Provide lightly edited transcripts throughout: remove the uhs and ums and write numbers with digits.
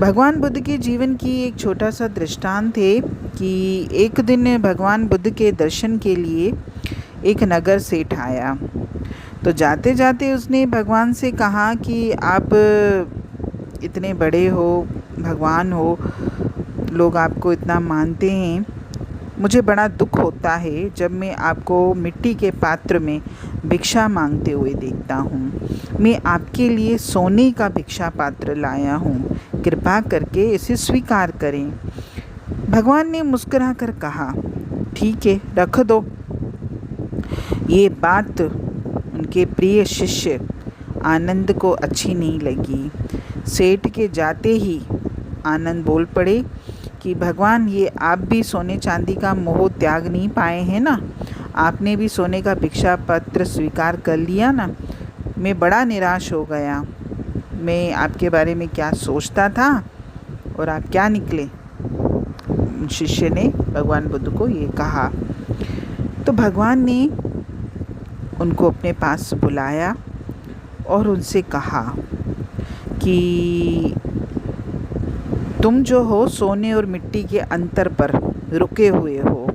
भगवान बुद्ध के जीवन की एक छोटा सा दृष्टांत है कि एक दिन भगवान बुद्ध के दर्शन के लिए एक नगर सेठ आया। तो जाते जाते उसने भगवान से कहा कि आप इतने बड़े हो, भगवान हो, लोग आपको इतना मानते हैं। मुझे बड़ा दुख होता है जब मैं आपको मिट्टी के पात्र में भिक्षा मांगते हुए देखता हूँ। मैं आपके लिए सोने का भिक्षा पात्र लाया हूँ, कृपा करके इसे स्वीकार करें। भगवान ने मुस्कुराकर कहा, ठीक है, रख दो। ये बात उनके प्रिय शिष्य आनंद को अच्छी नहीं लगी। सेठ के जाते ही आनंद बोल पड़े कि भगवान, ये आप भी सोने चांदी का मोह त्याग नहीं पाए हैं ना? आपने भी सोने का भिक्षा पत्र स्वीकार कर लिया ना? मैं बड़ा निराश हो गया। मैं आपके बारे में क्या सोचता था और आप क्या निकले। शिष्य ने भगवान बुद्ध को ये कहा। तो भगवान ने उनको अपने पास बुलाया और उनसे कहा कि तुम जो हो सोने और मिट्टी के अंतर पर रुके हुए हो।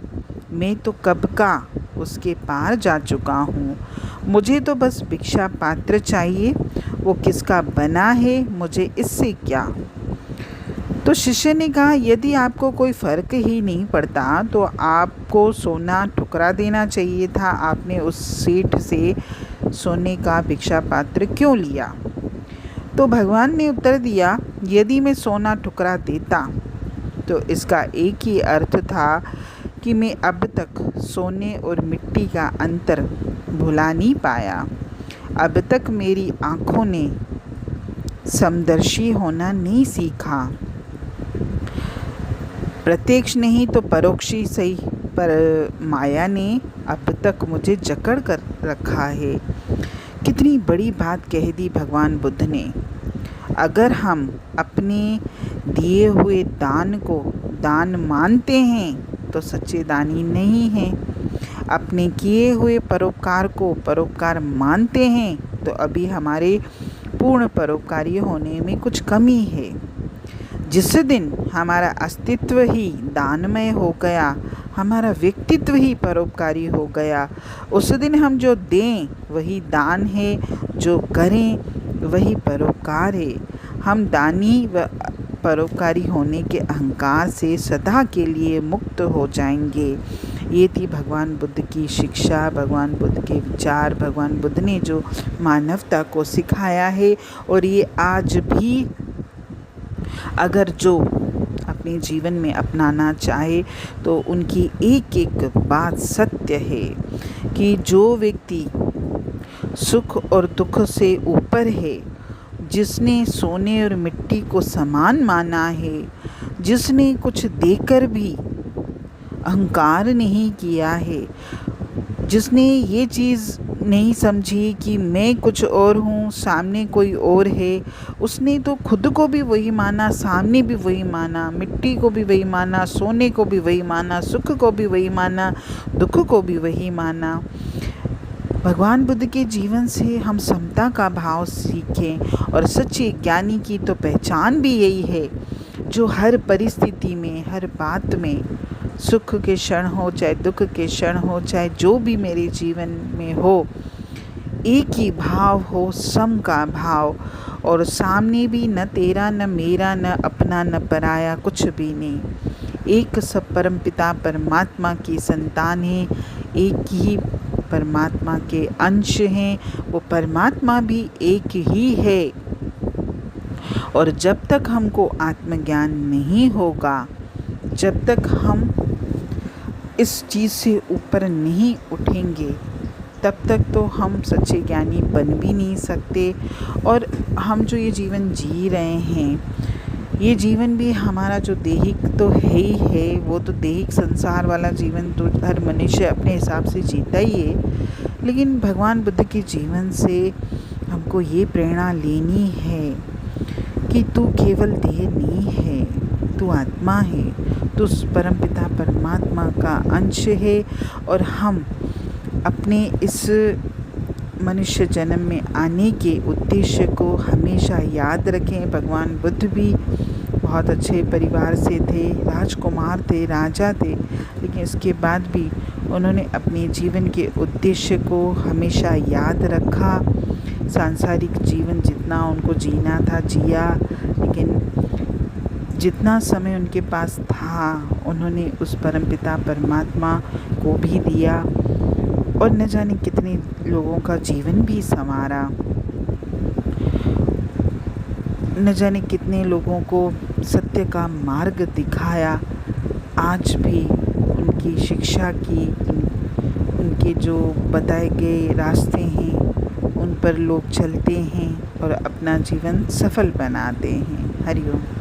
मैं तो कब का उसके पार जा चुका हूँ। मुझे तो बस भिक्षा पात्र चाहिए, वो किसका बना है मुझे इससे क्या। तो शिष्य ने कहा, यदि आपको कोई फ़र्क ही नहीं पड़ता तो आपको सोना ठुकरा देना चाहिए था। आपने उस सेठ से सोने का भिक्षा पात्र क्यों लिया? तो भगवान ने उत्तर दिया, यदि मैं सोना ठुकरा देता तो इसका एक ही अर्थ था कि मैं अब तक सोने और मिट्टी का अंतर भुला नहीं पाया। अब तक मेरी आँखों ने समदर्शी होना नहीं सीखा। प्रत्यक्ष नहीं तो परोक्ष ही सही, पर माया ने अब तक मुझे जकड़ कर रखा है। कितनी बड़ी बात कह दी भगवान बुद्ध ने। अगर हम अपने दिए हुए दान को दान मानते हैं तो सच्चे दानी नहीं हैं। अपने किए हुए परोपकार को परोपकार मानते हैं तो अभी हमारे पूर्ण परोपकारी होने में कुछ कमी है। जिस दिन हमारा अस्तित्व ही दानमय हो गया, हमारा व्यक्तित्व ही परोपकारी हो गया, उस दिन हम जो दें वही दान है, जो करें वही परोपकार है। हम दानी व परोपकारी होने के अहंकार से सदा के लिए मुक्त हो जाएंगे। ये थी भगवान बुद्ध की शिक्षा, भगवान बुद्ध के विचार, भगवान बुद्ध ने जो मानवता को सिखाया है। और ये आज भी अगर जो अपने जीवन में अपनाना चाहे तो उनकी एक एक बात सत्य है कि जो व्यक्ति सुख और दुख से ऊपर है, जिसने सोने और मिट्टी को समान माना है, जिसने कुछ देकर भी अहंकार नहीं किया है, जिसने ये चीज़ नहीं समझी कि मैं कुछ और हूँ, सामने कोई और है, उसने तो खुद को भी वही माना, सामने भी वही माना, मिट्टी को भी वही माना, सोने को भी वही माना, सुख को भी वही माना, दुख को भी वही माना। भगवान बुद्ध के जीवन से हम समता का भाव सीखें। और सच्चे ज्ञानी की तो पहचान भी यही है, जो हर परिस्थिति में, हर बात में, सुख के क्षण हो चाहे दुख के क्षण हो, चाहे जो भी मेरे जीवन में हो, एक ही भाव हो, सम का भाव। और सामने भी न तेरा न मेरा, न अपना न पराया, कुछ भी नहीं। एक सब परमपिता परमात्मा की संतान है, एक ही परमात्मा के अंश हैं। वो परमात्मा भी एक ही है। और जब तक हमको आत्मज्ञान नहीं होगा, जब तक हम इस चीज़ से ऊपर नहीं उठेंगे, तब तक तो हम सच्चे ज्ञानी बन भी नहीं सकते। और हम जो ये जीवन जी रहे हैं, ये जीवन भी हमारा जो दैहिक तो है ही है, वो तो दैहिक संसार वाला जीवन तो हर मनुष्य अपने हिसाब से जीता ही है। लेकिन भगवान बुद्ध के जीवन से हमको ये प्रेरणा लेनी है कि तू केवल देह नहीं है, तू आत्मा है, तू परमपिता परमात्मा का अंश है। और हम अपने इस मनुष्य जन्म में आने के उद्देश्य को हमेशा याद रखें। भगवान बुद्ध भी बहुत अच्छे परिवार से थे, राजकुमार थे, राजा थे, लेकिन इसके बाद भी उन्होंने अपने जीवन के उद्देश्य को हमेशा याद रखा। सांसारिक जीवन जितना उनको जीना था जिया, लेकिन जितना समय उनके पास था उन्होंने उस परमपिता परमात्मा को भी दिया और न जाने कितने लोगों का जीवन भी संवारा, न जाने कितने लोगों को सत्य का मार्ग दिखाया। आज भी उनकी शिक्षा की उनके जो बताए गए रास्ते हैं उन पर लोग चलते हैं और अपना जीवन सफल बनाते हैं। हरि ओम।